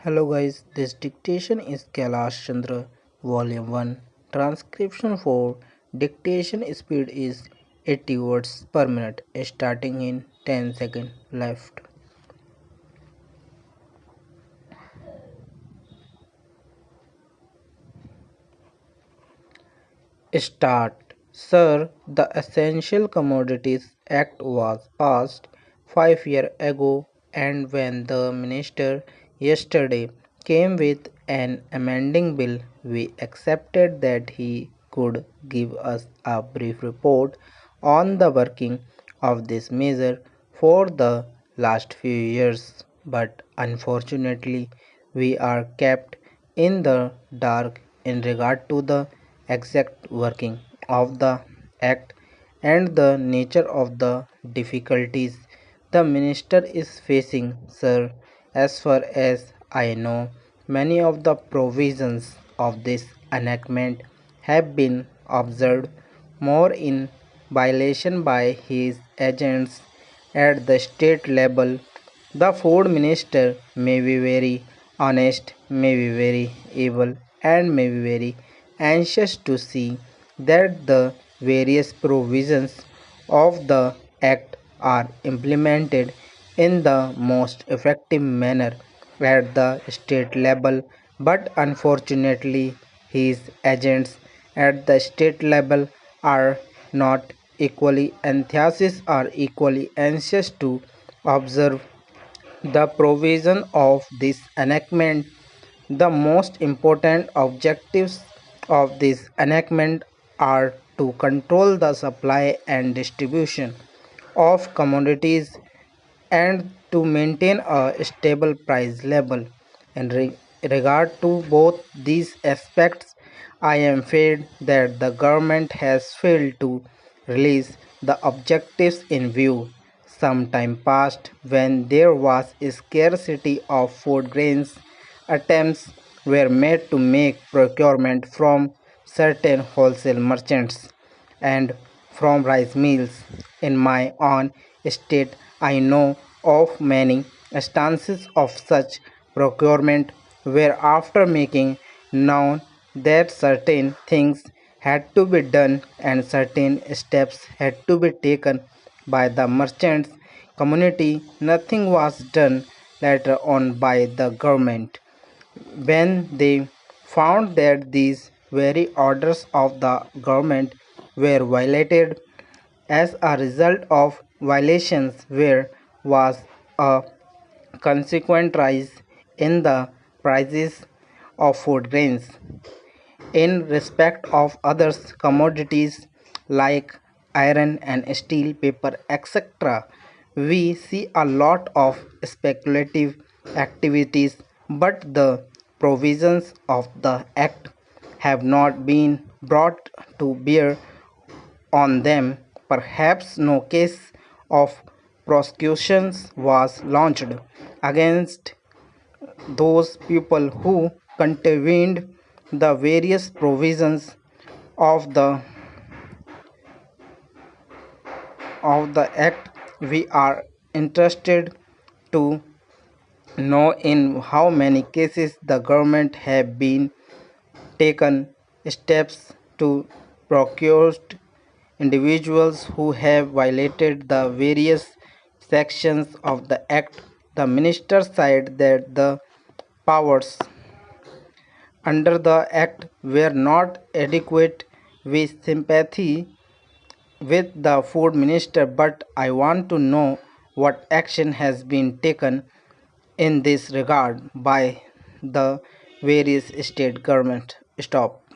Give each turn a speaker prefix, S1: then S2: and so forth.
S1: Hello guys, this dictation is Kailash Chandra, Volume 1. Transcription for dictation speed is 80 words per minute, starting in 10 seconds left. Start. Sir, the Essential Commodities Act was passed 5 years ago, and when the minister yesterday came with an amending bill, we accepted that he could give us a brief report on the working of this measure for the last few years. But unfortunately, we are kept in the dark in regard to the exact working of the act and the nature of the difficulties the minister is facing, sir. As far as I know, many of the provisions of this enactment have been observed more in violation by his agents at the state level. The food minister may be very honest, may be very able, and may be very anxious to see that the various provisions of the Act are implemented in the most effective manner at the state level, but unfortunately, his agents at the state level are not equally enthusiastic or equally anxious to observe the provision of this enactment. The most important objectives of this enactment are to control the supply and distribution of commodities and to maintain a stable price level. In regard to both these aspects, I am afraid that the government has failed to release the objectives in view. Some time past, when there was a scarcity of food grains, attempts were made to make procurement from certain wholesale merchants and from rice mills. In my own state, I know of many instances of such procurement where, after making known that certain things had to be done and certain steps had to be taken by the merchants community, nothing was done later on by the government. When they found that these very orders of the government were violated, as a result of violations there was a consequent rise in the prices of food grains. In respect of other commodities like iron and steel, paper, etc., we see a lot of speculative activities, but the provisions of the Act have not been brought to bear on them. Perhaps no case of prosecutions was launched against those people who contravened the various provisions of the act. We are interested to know in how many cases the government have been taken steps to procure individuals who have violated the various sections of the act. The minister said that the powers under the act were not adequate. With sympathy with the food minister, but I want to know what action has been taken in this regard by the various state government. Stop.